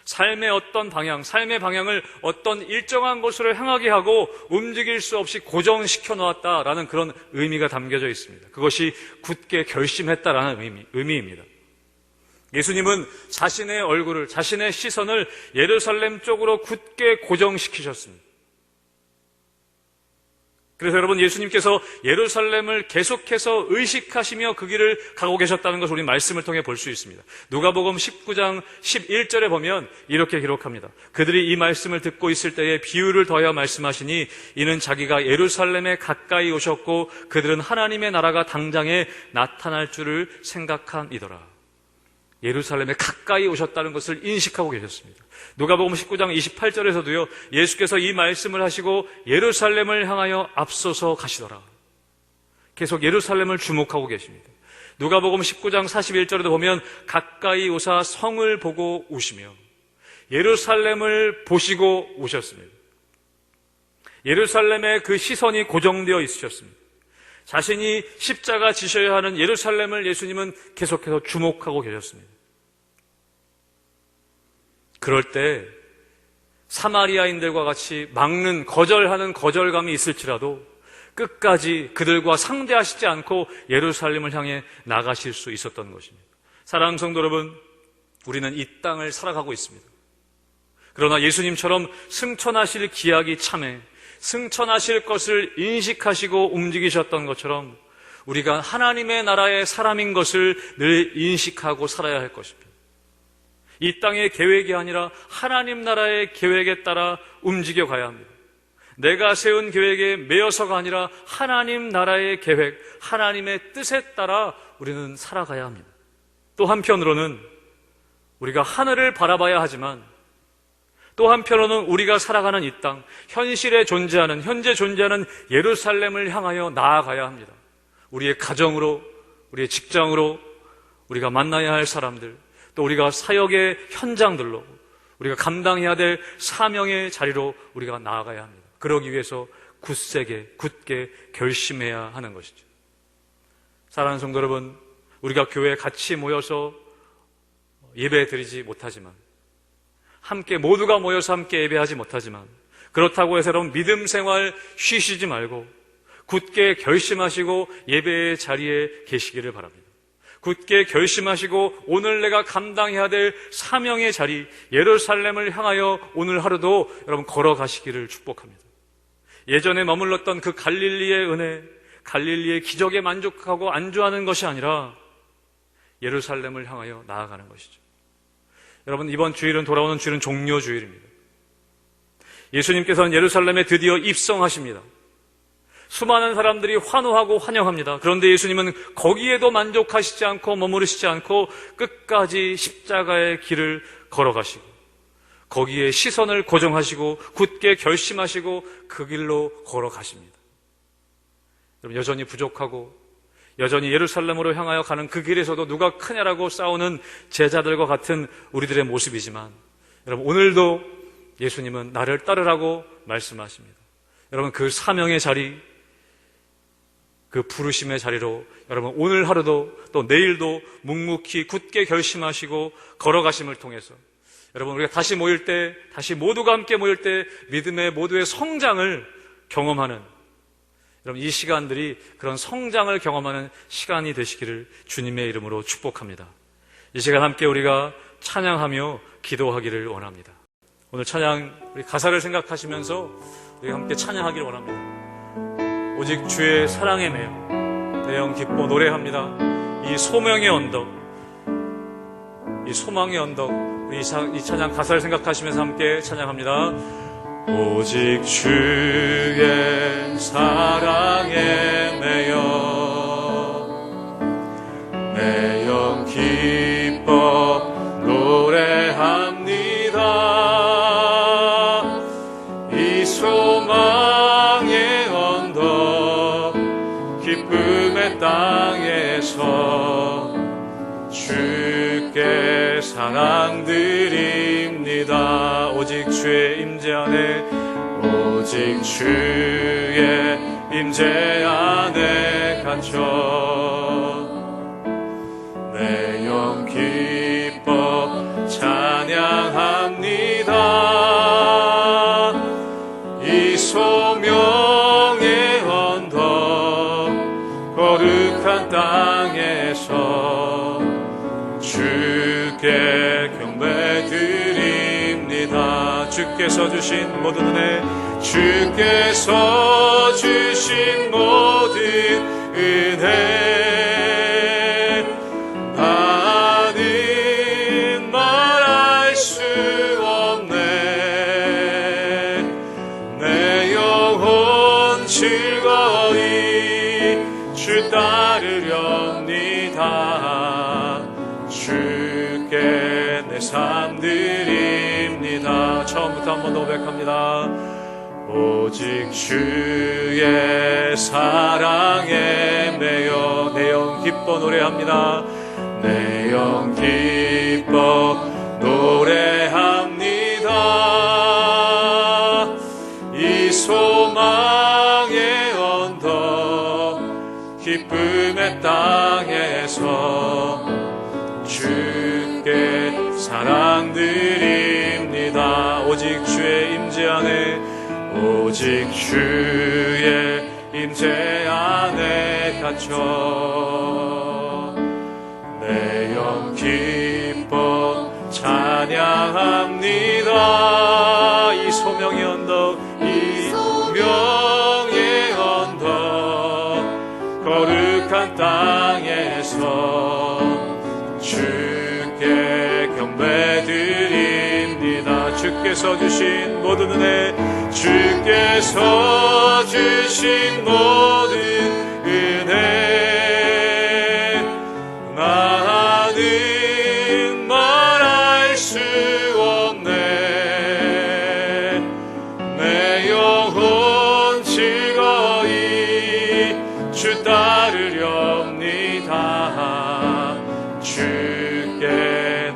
삶의 어떤 방향, 삶의 방향을 어떤 일정한 곳으로 향하게 하고 움직일 수 없이 고정시켜 놓았다라는 그런 의미가 담겨져 있습니다. 그것이 굳게 결심했다라는 의미입니다. 예수님은 자신의 얼굴을, 자신의 시선을 예루살렘 쪽으로 굳게 고정시키셨습니다. 그래서 여러분, 예수님께서 예루살렘을 계속해서 의식하시며 그 길을 가고 계셨다는 것을 우리 말씀을 통해 볼 수 있습니다. 누가복음 19장 11절에 보면 이렇게 기록합니다. 그들이 이 말씀을 듣고 있을 때에 비유를 더하여 말씀하시니 이는 자기가 예루살렘에 가까이 오셨고 그들은 하나님의 나라가 당장에 나타날 줄을 생각함이더라. 예루살렘에 가까이 오셨다는 것을 인식하고 계셨습니다. 누가복음 19장 28절에서도요, 예수께서 이 말씀을 하시고 예루살렘을 향하여 앞서서 가시더라. 계속 예루살렘을 주목하고 계십니다. 누가복음 19장 41절에도 보면 가까이 오사 성을 보고 오시며 예루살렘을 보시고 오셨습니다. 예루살렘에 그 시선이 고정되어 있으셨습니다. 자신이 십자가 지셔야 하는 예루살렘을 예수님은 계속해서 주목하고 계셨습니다. 그럴 때 사마리아인들과 같이 막는, 거절하는 거절감이 있을지라도 끝까지 그들과 상대하시지 않고 예루살렘을 향해 나가실 수 있었던 것입니다. 사랑하는 성도 여러분, 우리는 이 땅을 살아가고 있습니다. 그러나 예수님처럼 승천하실 기약이 참해 승천하실 것을 인식하시고 움직이셨던 것처럼 우리가 하나님의 나라의 사람인 것을 늘 인식하고 살아야 할 것입니다. 이 땅의 계획이 아니라 하나님 나라의 계획에 따라 움직여 가야 합니다. 내가 세운 계획에 매여서가 아니라 하나님 나라의 계획, 하나님의 뜻에 따라 우리는 살아가야 합니다. 또 한편으로는 우리가 하늘을 바라봐야 하지만 또 한편으로는 우리가 살아가는 이 땅, 현실에 존재하는, 현재 존재하는 예루살렘을 향하여 나아가야 합니다. 우리의 가정으로, 우리의 직장으로, 우리가 만나야 할 사람들, 또 우리가 사역의 현장들로, 우리가 감당해야 될 사명의 자리로 우리가 나아가야 합니다. 그러기 위해서 굳게 결심해야 하는 것이죠. 사랑하는 성도 여러분, 우리가 교회에 같이 모여서 예배 드리지 못하지만, 함께 모두가 모여서 함께 예배하지 못하지만, 그렇다고 해서 여러분 믿음 생활 쉬시지 말고 굳게 결심하시고 예배의 자리에 계시기를 바랍니다. 굳게 결심하시고 오늘 내가 감당해야 될 사명의 자리, 예루살렘을 향하여 오늘 하루도 여러분 걸어가시기를 축복합니다. 예전에 머물렀던 그 갈릴리의 은혜, 갈릴리의 기적에 만족하고 안주하는 것이 아니라 예루살렘을 향하여 나아가는 것이죠. 여러분, 이번 주일은, 돌아오는 주일은 종료 주일입니다. 예수님께서는 예루살렘에 드디어 입성하십니다. 수많은 사람들이 환호하고 환영합니다. 그런데 예수님은 거기에도 만족하시지 않고 머무르시지 않고 끝까지 십자가의 길을 걸어가시고 거기에 시선을 고정하시고 굳게 결심하시고 그 길로 걸어가십니다. 여러분, 여전히 부족하고 여전히 예루살렘으로 향하여 가는 그 길에서도 누가 크냐라고 싸우는 제자들과 같은 우리들의 모습이지만, 여러분, 오늘도 예수님은 나를 따르라고 말씀하십니다. 여러분, 그 사명의 자리, 그 부르심의 자리로 여러분 오늘 하루도 또 내일도 묵묵히 굳게 결심하시고 걸어가심을 통해서 여러분 우리가 다시 모일 때, 다시 모두가 함께 모일 때 믿음의 모두의 성장을 경험하는, 여러분 이 시간들이 그런 성장을 경험하는 시간이 되시기를 주님의 이름으로 축복합니다. 이 시간 함께 우리가 찬양하며 기도하기를 원합니다. 오늘 찬양, 우리 가사를 생각하시면서 우리 함께 찬양하기를 원합니다. 오직 주의 사랑에 매여 내 영 기뻐 노래합니다. 이 소명의 언덕, 이 소망의 언덕, 우리 이 찬양 가사를 생각하시면서 함께 찬양합니다. 오직 주의 사랑에 매여 내 영 기뻐 노래합니다. 이 소망의 언덕 기쁨의 땅에서 주께 사랑 드립니다. 오직 주의 임재 안에, 오직 주의 임재 안에 갇혀 내 영 기뻐 찬양합니다. 이 소명의 언덕 거룩한 땅에서 주께 경배드립니다. 주께서 주신 모든 은혜, 주께서 주신 모든 은혜, 나는 말할 수 없네. 내 영혼 즐거이 주 따르렵니다. 주께 내 삶 드립니다. 처음부터 한 번 더 고백합니다. 오직 주의 사랑에 매여 내 영 기뻐 노래합니다. 내 영 기뻐 노래합니다. 이 소망의 언덕 기쁨의 땅에서 주께 사랑 드립니다. 오직 주의 임재 안에, 오직 주의 임재 안에 갇혀 내 영 기뻐 찬양합니다. 이 소명의 언덕, 이 소명의 언덕 거룩한 땅에서 주께 경배드립니다. 주께서 주신 모든 은혜, 주께서 주신 모든 은혜, 나는 말할 수 없네. 내 영혼 즐거이 주 따르렵니다. 주께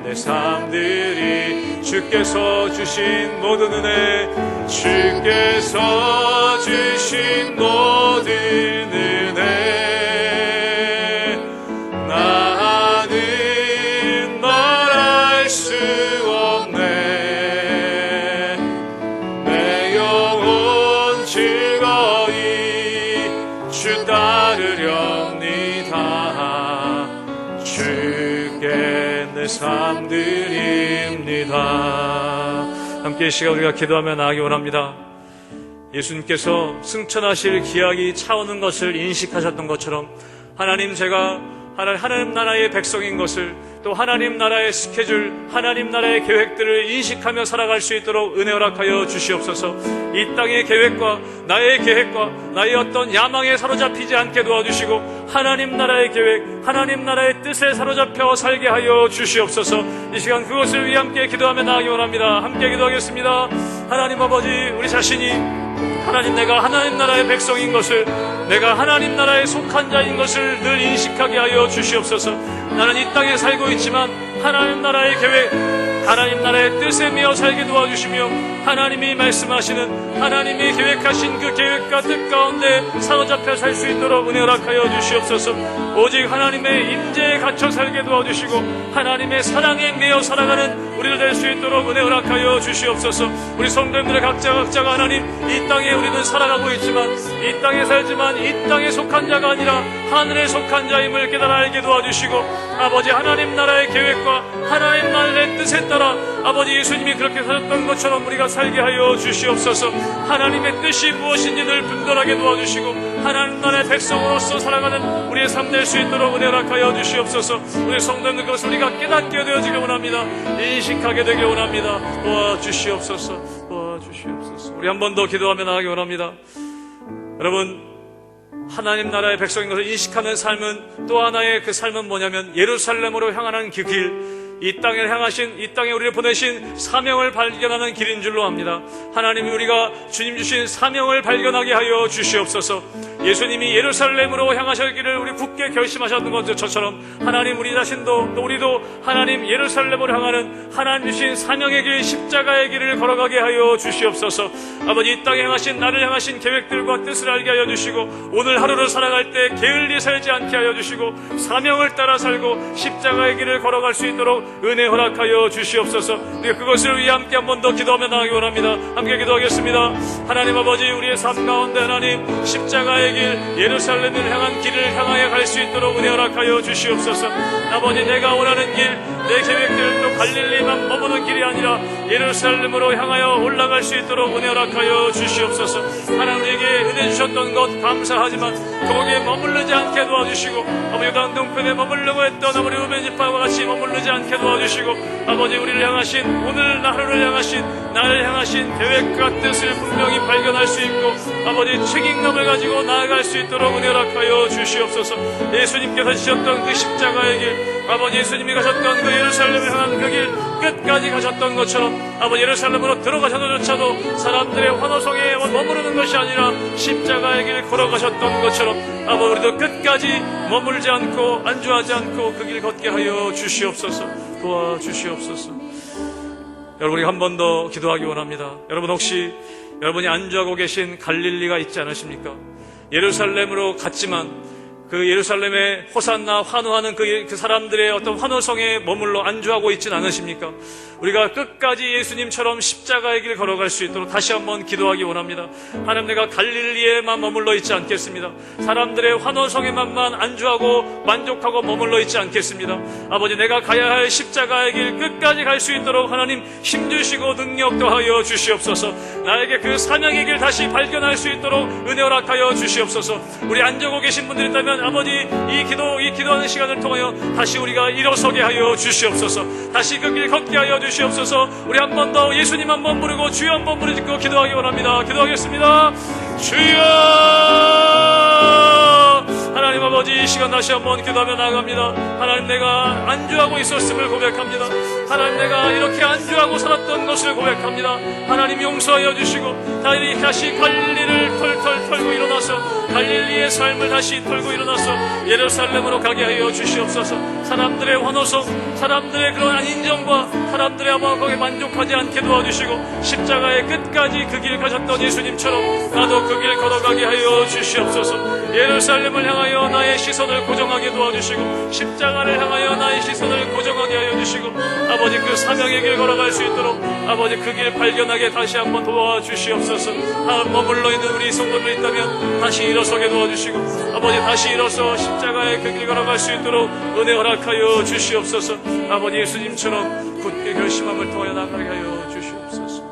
내 삶 드리, 주께서 주신 모든 은혜, 주께서 주신 모든 은혜, 나는 말할 수 없네. 내 영혼 즐거이 주 따르렵니다. 주께 내 삶 드립니다. 함께 이 시간 우리가 기도하며 나아가기 원합니다. 예수님께서 승천하실 기약이 차오는 것을 인식하셨던 것처럼 하나님, 제가 하나님 나라의 백성인 것을, 또 하나님 나라의 스케줄, 하나님 나라의 계획들을 인식하며 살아갈 수 있도록 은혜 허락하여 주시옵소서. 이 땅의 계획과 나의 계획과 나의 어떤 야망에 사로잡히지 않게 도와주시고 하나님 나라의 계획, 하나님 나라의 뜻에 사로잡혀 살게 하여 주시옵소서. 이 시간 그것을 위해 함께 기도하며 나아가기 원합니다. 함께 기도하겠습니다. 하나님 아버지, 우리 자신이 하나님, 내가 하나님 나라의 백성인 것을, 내가 하나님 나라에 속한 자인 것을 늘 인식하게 하여 주시옵소서. 나는 이 땅에 살고 있지만 하나님 나라의 계획, 하나님 나라의 뜻에 매여 살게 도와주시며 하나님이 말씀하시는, 하나님이 계획하신 그 계획과 뜻 가운데 사로잡혀 살 수 있도록 은혜 허락하여 주시옵소서. 오직 하나님의 임재에 갇혀 살게 도와주시고 하나님의 사랑에 매여 살아가는 우리를 될 수 있도록 은혜 허락하여 주시옵소서. 우리 성도님들의 각자가 하나님, 이 땅에 우리는 살아가고 있지만, 이 땅에 살지만 이 땅에 속한 자가 아니라 하늘에 속한 자임을 깨달아 알게 도와주시고 아버지, 하나님 나라의 계획과 하나님 나라의 뜻에 따라 아버지 예수님이 그렇게 사셨던 것처럼 우리가 살게 하여 주시옵소서. 하나님의 뜻이 무엇인지 늘 분별하게 도와주시고 하나님 나라의 백성으로서 살아가는 우리의 삶 될 수 있도록 은혜 허락하여 주시옵소서. 우리 성도님들 그것을 우리가 깨닫게 되어지기 원합니다. 인식하게 되기 원합니다. 도와주시옵소서. 도와주시옵소서. 우리 한 번 더 기도하며 나가기 원합니다. 여러분, 하나님 나라의 백성인 것을 인식하는 삶은, 또 하나의 그 삶은 뭐냐면 예루살렘으로 향하는 그 길, 이 땅에 향하신, 이 땅에 우리를 보내신 사명을 발견하는 길인 줄로 압니다. 하나님이 우리가 주님 주신 사명을 발견하게 하여 주시옵소서. 예수님이 예루살렘으로 향하실 길을 우리 굳게 결심하셨던 것처럼 하나님, 우리 자신도, 또 우리도 하나님 예루살렘으로 향하는 하나님 주신 사명의 길, 십자가의 길을 걸어가게 하여 주시옵소서. 아버지, 이 땅에 향하신, 나를 향하신 계획들과 뜻을 알게 하여 주시고 오늘 하루를 살아갈 때 게을리 살지 않게 하여 주시고 사명을 따라 살고 십자가의 길을 걸어갈 수 있도록 은혜 허락하여 주시옵소서. 우리가 그것을 위해 함께 한 번 더 기도하며 나가기 원합니다. 함께 기도하겠습니다. 하나님 아버지, 우리의 삶 가운데 하나님 십자가의 길, 예루살렘을 향한 길을 향하여 갈 수 있도록 은혜 허락하여 주시옵소서. 아버지, 내가 원하는 길, 내 계획들도 갈릴리만 머무는 길이 아니라 예루살렘으로 향하여 올라갈 수 있도록 은혜 허락하여 주시옵소서. 하나님에게 은혜 주셨던 것 감사하지만 거기에 머무르지 않게 도와주시고, 아버지 요단 동편에 머무르려고 했던 아버지 루벤 지파와 같이 머무르지 않게 도와주시고, 아버지 우리를 향하신, 오늘 하루를 향하신, 나를 향하신 계획과 뜻을 분명히 발견할 수 있고, 아버지 책임감을 가지고 나아갈 수 있도록 은혜 허락하여 주시옵소서. 예수님께서 지셨던 그 십자가의 길, 아버지 예수님이 가셨던 그 예루살렘을 향한 그 길 끝까지 가셨던 것처럼, 아버지 예루살렘으로 들어가셔도조차도 사람들의 환호성에 머무르는 것이 아니라 십자가의 길 걸어가셨던 것처럼, 아버지 우리도 끝까지 머물지 않고 안주하지 않고 그 길 걷게 하여 주시옵소서. 도와주시옵소서. 여러분, 우리 한 번 더 기도하기 원합니다. 여러분, 혹시 여러분이 안주하고 계신 갈릴리가 있지 않으십니까? 예루살렘으로 갔지만 그 예루살렘에 호산나 환호하는 그 사람들의 어떤 환호성에 머물러 안주하고 있진 않으십니까? 우리가 끝까지 예수님처럼 십자가의 길 걸어갈 수 있도록 다시 한번 기도하기 원합니다. 하나님, 내가 갈릴리에만 머물러 있지 않겠습니다. 사람들의 환호성에만 안주하고 만족하고 머물러 있지 않겠습니다. 아버지, 내가 가야 할 십자가의 길 끝까지 갈 수 있도록 하나님 힘주시고 능력 더하여 주시옵소서. 나에게 그 사명의 길 다시 발견할 수 있도록 은혜 허락하여 주시옵소서. 우리 앉아고 계신 분들 있다면 아버지 이 기도하는 시간을 통하여 다시 우리가 일어서게 하여 주시옵소서. 다시 그 길 걷게 하여 주시옵소서. 우리 한 번 더 예수님 한 번 부르고 주여 한 번 부르짖고 기도하기 원합니다. 기도하겠습니다. 주여! 하나님 아버지, 이 시간 다시 한번 기도하며 나아갑니다. 하나님, 내가 안주하고 있었음을 고백합니다. 하나님, 내가 이렇게 안주하고 살았던 것을 고백합니다. 하나님, 용서하여 주시고 다시 갈릴리를 털털 털고 일어나서 갈릴리의 삶을 다시 털고 일어나서 예루살렘으로 가게 하여 주시옵소서. 사람들의 환호성, 사람들의 그런 인정과 사람들의 거기에 만족하지 않게 도와주시고, 십자가의 끝까지 그 길 가셨던 예수님처럼 나도 그 길 걸어가게 하여 주시옵소서. 예루살렘을 향하여 나의 시선을 고정하게 도와주시고, 십자가를 향하여 나의 시선을 고정하게 하여 주시고, 아버지 그 사명의 길 걸어갈 수 있도록 아버지 그 길 발견하게 다시 한번 도와주시옵소서. 머물러 있는 우리 성도들 있다면 다시 일어서게 도와주시고, 아버지 다시 일어서 십자가의 그 길 걸어갈 수 있도록 은혜 허락하여 주시옵소서. 아버지 예수님처럼 굳게 결심함을 통하여 나가게 하여 주시옵소서.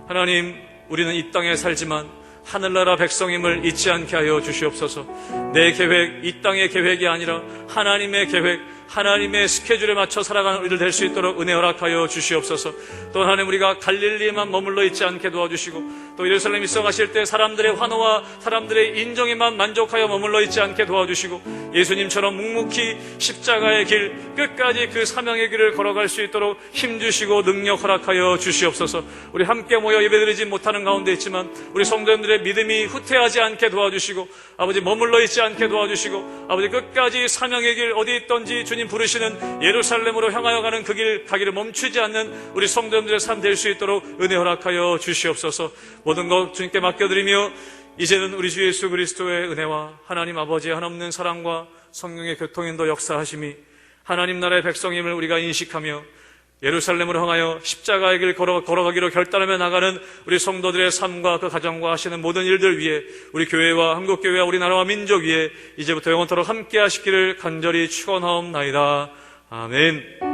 하나님, 우리는 이 땅에 살지만 하늘나라 백성임을 잊지 않게 하여 주시옵소서. 내 계획, 이 땅의 계획이 아니라 하나님의 계획, 하나님의 스케줄에 맞춰 살아가는 우리들 될 수 있도록 은혜 허락하여 주시옵소서. 또 하나님, 우리가 갈릴리에만 머물러 있지 않게 도와주시고, 또 예루살렘 있어 가실 때 사람들의 환호와 사람들의 인정에만 만족하여 머물러 있지 않게 도와주시고, 예수님처럼 묵묵히 십자가의 길 끝까지 그 사명의 길을 걸어갈 수 있도록 힘주시고 능력 허락하여 주시옵소서. 우리 함께 모여 예배드리지 못하는 가운데 있지만 우리 성도님들의 믿음이 후퇴하지 않게 도와주시고, 아버지 머물러 있지 않게 도와주시고, 아버지 끝까지 사명의 길 어디 있던지 주님 부르시는 예루살렘으로 향하여 가는 그 길 가기를 멈추지 않는 우리 성도님들의 삶 될 수 있도록 은혜 허락하여 주시옵소서. 모든 것 주님께 맡겨드리며, 이제는 우리 주 예수 그리스도의 은혜와 하나님 아버지의 한없는 사랑과 성령의 교통인도 역사하심이 하나님 나라의 백성임을 우리가 인식하며 예루살렘으로 향하여 십자가의 길 걸어가기로 결단하며 나가는 우리 성도들의 삶과 그 가정과 하시는 모든 일들 위해 우리 교회와 한국교회와 우리나라와 민족 위에 이제부터 영원토록 함께 하시기를 간절히 축원하옵나이다. 아멘.